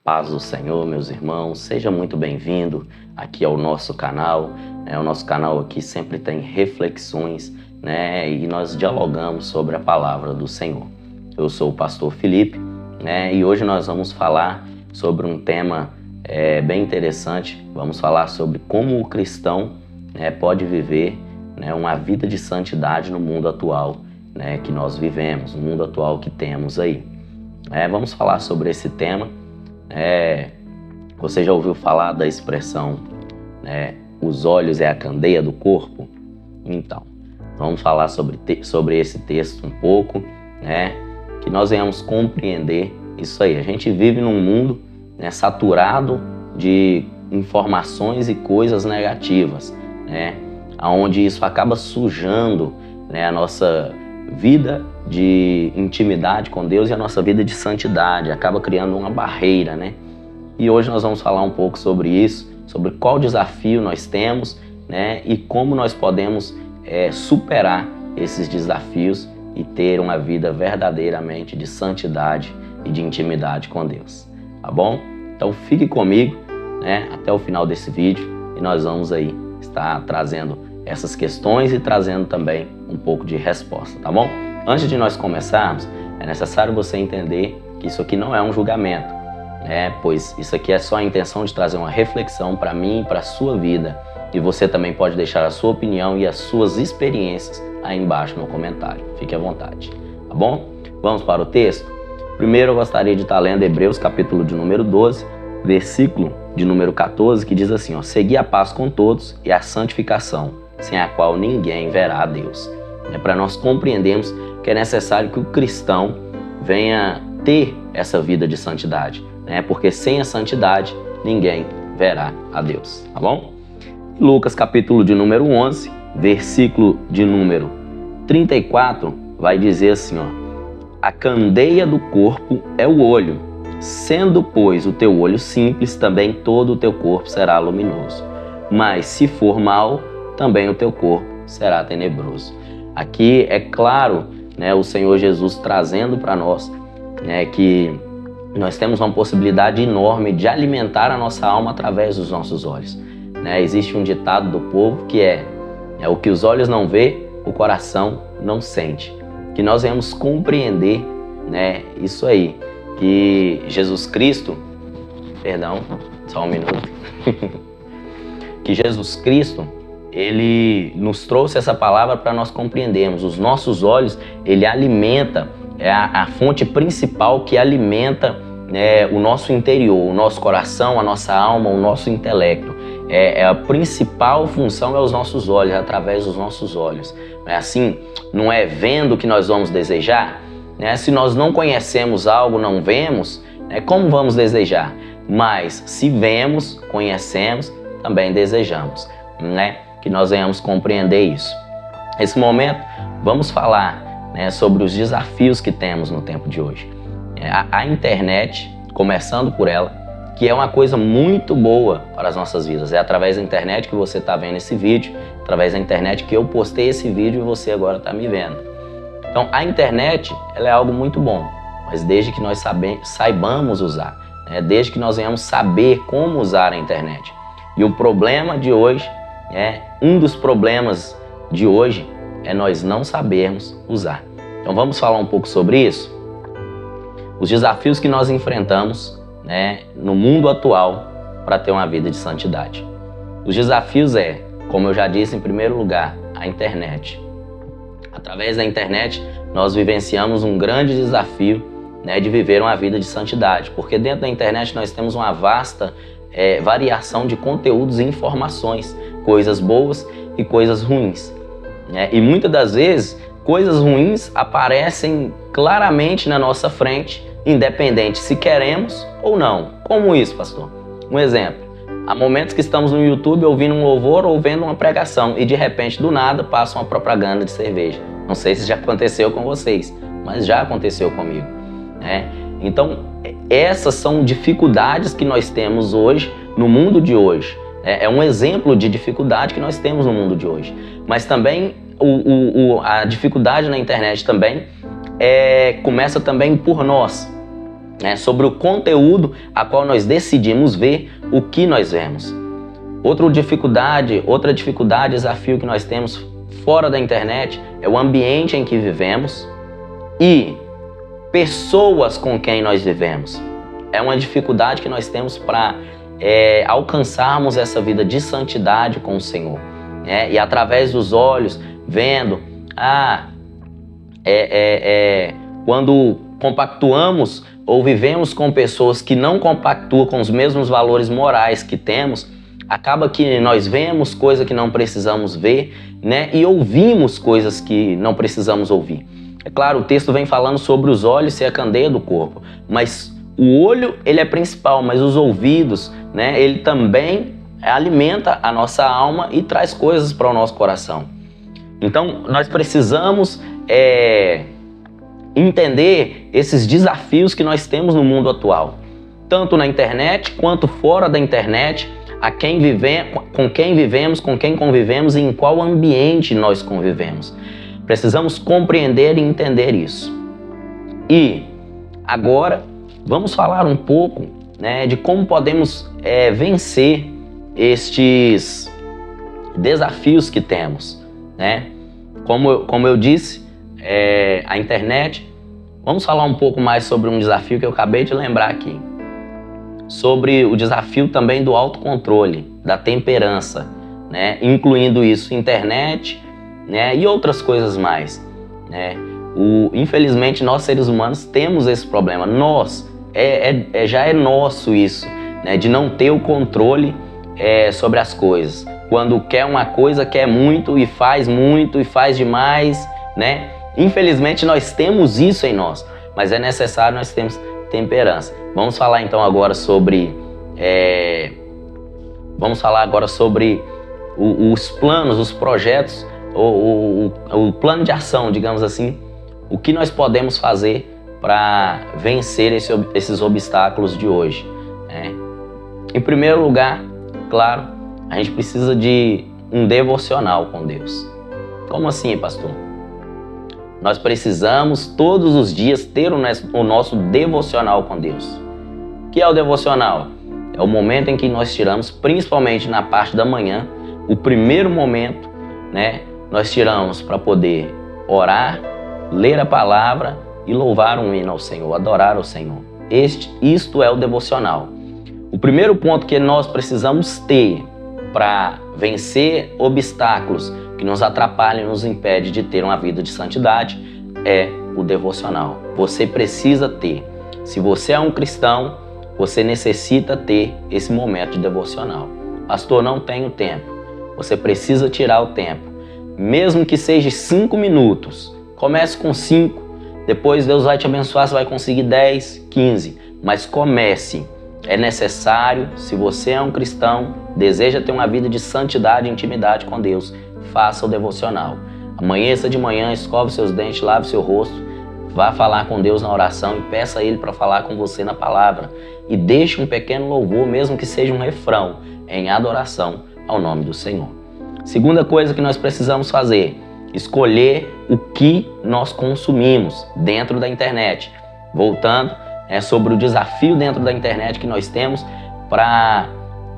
Paz do Senhor, meus irmãos, seja muito bem-vindo aqui ao nosso canal. O nosso canal aqui sempre tem reflexões, e nós dialogamos sobre a palavra do Senhor. Eu sou o pastor Felipe, e hoje nós vamos falar sobre um tema bem interessante. Vamos falar sobre como o cristão pode viver uma vida de santidade no mundo atual que nós vivemos, no mundo atual que temos aí. Vamos falar sobre esse tema. Você já ouviu falar da expressão os olhos é a candeia do corpo? Então, vamos falar sobre esse texto um pouco, que nós venhamos compreender isso aí. A gente vive num mundo saturado de informações e coisas negativas, onde isso acaba sujando a nossa vida de intimidade com Deus e a nossa vida de santidade, acaba criando uma barreira, E hoje nós vamos falar um pouco sobre isso, sobre qual desafio nós temos, e como nós podemos superar esses desafios e ter uma vida verdadeiramente de santidade e de intimidade com Deus, tá bom? Então fique comigo, até o final desse vídeo e nós vamos aí estar trazendo essas questões e trazendo também um pouco de resposta, tá bom? Antes de nós começarmos, é necessário você entender que isso aqui não é um julgamento, pois isso aqui é só a intenção de trazer uma reflexão para mim e para a sua vida. E você também pode deixar a sua opinião e as suas experiências aí embaixo no comentário. Fique à vontade, tá bom? Vamos para o texto? Primeiro eu gostaria de estar lendo Hebreus capítulo de número 12, versículo de número 14, que diz assim, segui a paz com todos e a santificação, sem a qual ninguém verá a Deus. Para nós compreendermos que é necessário que o cristão venha ter essa vida de santidade, porque sem a santidade ninguém verá a Deus, tá bom? Lucas capítulo de número 11, versículo de número 34, vai dizer assim, a candeia do corpo é o olho, sendo, pois, o teu olho simples, também todo o teu corpo será luminoso. Mas se for mau, também o teu corpo será tenebroso. Aqui é claro, o Senhor Jesus trazendo para nós que nós temos uma possibilidade enorme de alimentar a nossa alma através dos nossos olhos. Existe um ditado do povo que é o que os olhos não vê, o coração não sente. Que nós venhamos compreender isso aí, que Jesus Cristo, só um minuto, que Jesus Cristo, Ele nos trouxe essa palavra para nós compreendermos. Os nossos olhos, ele alimenta, é a fonte principal que alimenta o nosso interior, o nosso coração, a nossa alma, o nosso intelecto. A principal função é os nossos olhos, é através dos nossos olhos. Não é assim? Não é vendo que nós vamos desejar? Se nós não conhecemos algo, não vemos, como vamos desejar? Mas se vemos, conhecemos, também desejamos, que nós venhamos compreender isso. Nesse momento, vamos falar sobre os desafios que temos no tempo de hoje. A internet, começando por ela, que é uma coisa muito boa para as nossas vidas. É através da internet que você está vendo esse vídeo, através da internet que eu postei esse vídeo e você agora está me vendo. Então, a internet ela é algo muito bom, mas desde que nós saibamos usar, desde que nós venhamos saber como usar a internet. E o problema de hoje, um dos problemas de hoje é nós não sabermos usar. Então vamos falar um pouco sobre isso? Os desafios que nós enfrentamos no mundo atual para ter uma vida de santidade. Os desafios como eu já disse, em primeiro lugar, a internet. Através da internet nós vivenciamos um grande desafio de viver uma vida de santidade, porque dentro da internet nós temos uma vasta variação de conteúdos e informações, coisas boas e coisas ruins. E muitas das vezes, coisas ruins aparecem claramente na nossa frente, independente se queremos ou não. Como isso, pastor? Um exemplo. Há momentos que estamos no YouTube ouvindo um louvor ou vendo uma pregação e de repente, do nada, passa uma propaganda de cerveja. Não sei se já aconteceu com vocês, mas já aconteceu comigo. Então, essas são dificuldades que nós temos hoje, no mundo de hoje. É um exemplo de dificuldade que nós temos no mundo de hoje. Mas também a dificuldade na internet também começa também por nós. né? Sobre o conteúdo a qual nós decidimos ver o que nós vemos. Outra dificuldade, desafio que nós temos fora da internet é o ambiente em que vivemos e pessoas com quem nós vivemos. É uma dificuldade que nós temos para alcançarmos essa vida de santidade com o Senhor. E através dos olhos, vendo, quando compactuamos ou vivemos com pessoas que não compactuam com os mesmos valores morais que temos, acaba que nós vemos coisas que não precisamos ver, né? E ouvimos coisas que não precisamos ouvir. É claro, o texto vem falando sobre os olhos ser a candeia do corpo, mas o olho, ele é principal, mas os ouvidos, né? Ele também alimenta a nossa alma e traz coisas para o nosso coração. Então, nós precisamos entender esses desafios que nós temos no mundo atual, tanto na internet quanto fora da internet, com quem vivemos, com quem convivemos e em qual ambiente nós convivemos. Precisamos compreender e entender isso. E agora vamos falar um pouco, né, de como podemos vencer estes desafios que temos, né? Como eu disse, a internet. Vamos falar um pouco mais sobre um desafio que eu acabei de lembrar aqui. Sobre o desafio também do autocontrole, da temperança, né? Incluindo isso, internet, né? E outras coisas mais, né? Infelizmente, nós seres humanos temos esse problema. Já é nosso isso, né? De não ter o controle sobre as coisas. Quando quer uma coisa, quer muito e faz demais, né? Infelizmente, nós temos isso em nós, mas é necessário nós termos temperança. Vamos falar então agora sobre os planos, os projetos, o plano de ação, digamos assim, o que nós podemos fazer para vencer esses obstáculos de hoje, né? Em primeiro lugar, claro, a gente precisa de um devocional com Deus. Como assim, pastor? Nós precisamos todos os dias ter o nosso devocional com Deus. O que é o devocional? É o momento em que nós tiramos, principalmente na parte da manhã, o primeiro momento, né? Nós tiramos para poder orar, ler a palavra e louvar um hino ao Senhor, adorar ao Senhor. Isto é o devocional. O primeiro ponto que nós precisamos ter para vencer obstáculos que nos atrapalham e nos impedem de ter uma vida de santidade é o devocional. Você precisa ter. Se você é um cristão, você necessita ter esse momento de devocional. Pastor, não tenho tempo. Você precisa tirar o tempo. Mesmo que seja 5 minutos. Comece com 5. Depois Deus vai te abençoar, você vai conseguir 10, 15. Mas comece. É necessário, se você é um cristão, deseja ter uma vida de santidade e intimidade com Deus, faça o devocional. Amanheça de manhã, escove seus dentes, lave seu rosto, vá falar com Deus na oração e peça a Ele para falar com você na palavra. E deixe um pequeno louvor, mesmo que seja um refrão, em adoração ao nome do Senhor. Segunda coisa que nós precisamos fazer, escolher o que nós consumimos dentro da internet. Voltando, sobre o desafio dentro da internet que nós temos para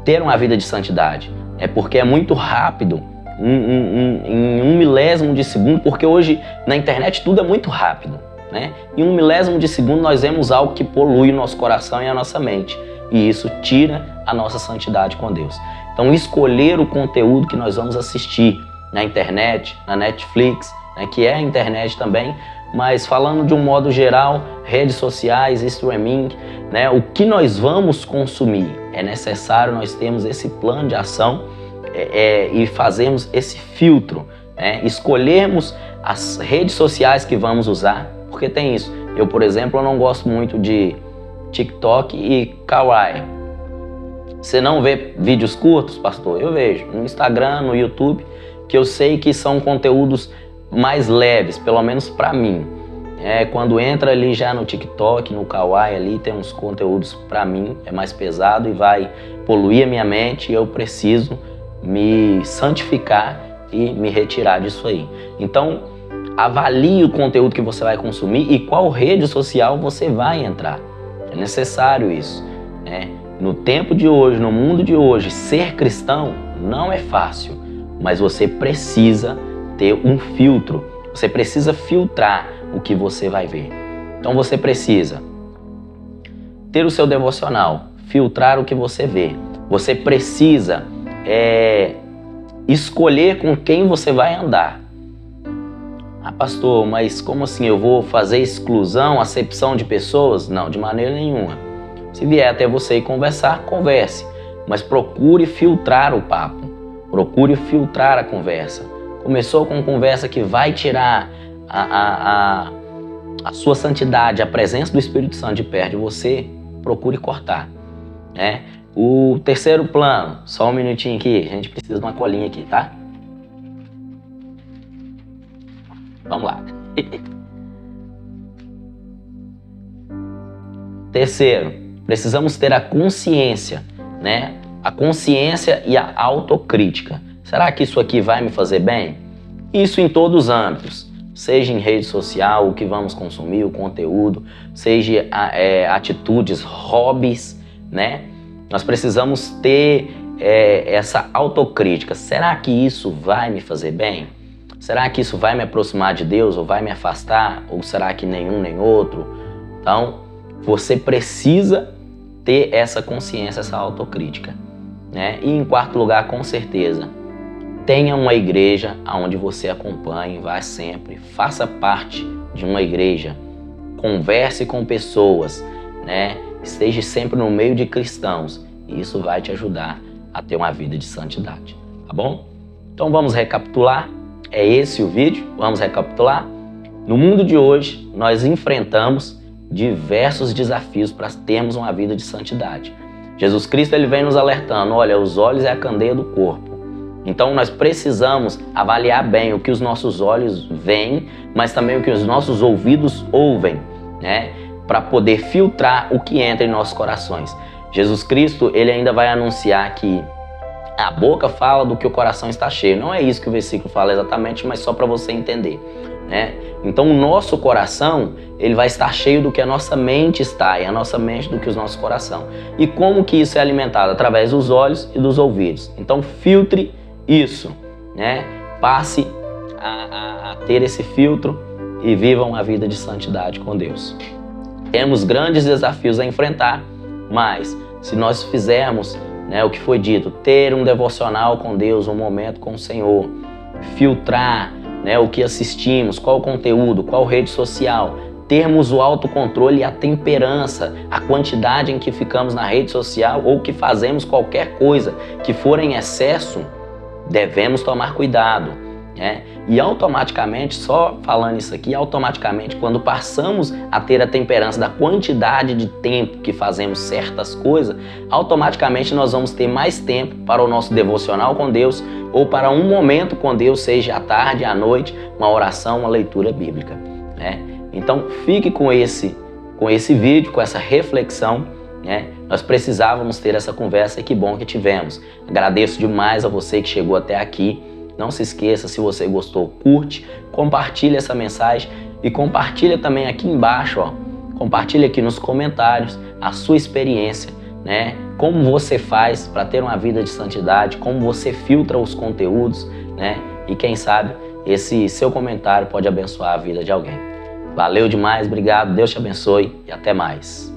ter uma vida de santidade. Porque é muito rápido, em 1 milésimo de segundo, porque hoje na internet tudo é muito rápido, né? Em 1 milésimo de segundo nós vemos algo que polui o nosso coração e a nossa mente, e isso tira a nossa santidade com Deus. Então, escolher o conteúdo que nós vamos assistir na internet, na Netflix, né, que é a internet também, mas falando de um modo geral, redes sociais, streaming, né, o que nós vamos consumir. É necessário nós termos esse plano de ação e fazermos esse filtro, né, escolhermos as redes sociais que vamos usar, porque tem isso. Eu, por exemplo, eu não gosto muito de TikTok e Kawaii. Você não vê vídeos curtos, pastor? Eu vejo no Instagram, no YouTube, que eu sei que são conteúdos mais leves, pelo menos para mim. Quando entra ali já no TikTok, no Kawaii, ali tem uns conteúdos para mim, é mais pesado e vai poluir a minha mente e eu preciso me santificar e me retirar disso aí. Então, avalie o conteúdo que você vai consumir e qual rede social você vai entrar. É necessário isso, né? No tempo de hoje, no mundo de hoje, ser cristão não é fácil, mas você precisa ter um filtro. Você precisa filtrar o que você vai ver. Então você precisa ter o seu devocional, filtrar o que você vê. Você precisa escolher com quem você vai andar. Ah, pastor, mas como assim? Eu vou fazer exclusão, acepção de pessoas? Não, de maneira nenhuma. Se vier até você e conversar, converse. Mas procure filtrar o papo. Procure filtrar a conversa. Começou com conversa que vai tirar a sua santidade, a presença do Espírito Santo de perto de você, procure cortar, né? O terceiro plano, só um minutinho aqui, a gente precisa de uma colinha aqui, tá? Vamos lá. Terceiro, precisamos ter a consciência, né? A consciência e a autocrítica. Será que isso aqui vai me fazer bem? Isso em todos os âmbitos, seja em rede social, o que vamos consumir, o conteúdo, seja atitudes, hobbies, né? Nós precisamos ter essa autocrítica. Será que isso vai me fazer bem? Será que isso vai me aproximar de Deus ou vai me afastar? Ou será que nenhum nem outro? Então, você precisa ter essa consciência, essa autocrítica, né? E em quarto lugar, com certeza, tenha uma igreja onde você acompanhe, vá sempre, faça parte de uma igreja, converse com pessoas, né? Esteja sempre no meio de cristãos e isso vai te ajudar a ter uma vida de santidade, tá bom? Então vamos recapitular, é esse o vídeo, vamos recapitular. No mundo de hoje, nós enfrentamos diversos desafios para termos uma vida de santidade. Jesus Cristo ele vem nos alertando, olha, os olhos é a candeia do corpo. Então nós precisamos avaliar bem o que os nossos olhos veem, mas também o que os nossos ouvidos ouvem, né? Para poder filtrar o que entra em nossos corações. Jesus Cristo ele ainda vai anunciar que a boca fala do que o coração está cheio. Não é isso que o versículo fala exatamente, mas só para você entender, né? Então o nosso coração ele vai estar cheio do que a nossa mente está, e a nossa mente do que o nosso coração. E como que isso é alimentado? Através dos olhos e dos ouvidos. Então filtre isso, né? Passe a ter esse filtro e viva uma vida de santidade com Deus. Temos grandes desafios a enfrentar, mas se nós fizermos, né, o que foi dito, ter um devocional com Deus, um momento com o Senhor, filtrar, né, o que assistimos, qual conteúdo, qual rede social, termos o autocontrole e a temperança, a quantidade em que ficamos na rede social ou que fazemos qualquer coisa que for em excesso, devemos tomar cuidado, né? E automaticamente, só falando isso aqui, automaticamente quando passamos a ter a temperança da quantidade de tempo que fazemos certas coisas, automaticamente nós vamos ter mais tempo para o nosso devocional com Deus ou para um momento com Deus, seja à tarde, à noite, uma oração, uma leitura bíblica, né? Então fique com esse vídeo, com essa reflexão, né? Nós precisávamos ter essa conversa e que bom que tivemos. Agradeço demais a você que chegou até aqui. Não se esqueça, se você gostou, curte, compartilha essa mensagem e compartilha também aqui embaixo, ó, compartilha aqui nos comentários a sua experiência, né? Como você faz para ter uma vida de santidade, como você filtra os conteúdos, né? E quem sabe esse seu comentário pode abençoar a vida de alguém. Valeu demais, obrigado, Deus te abençoe e até mais.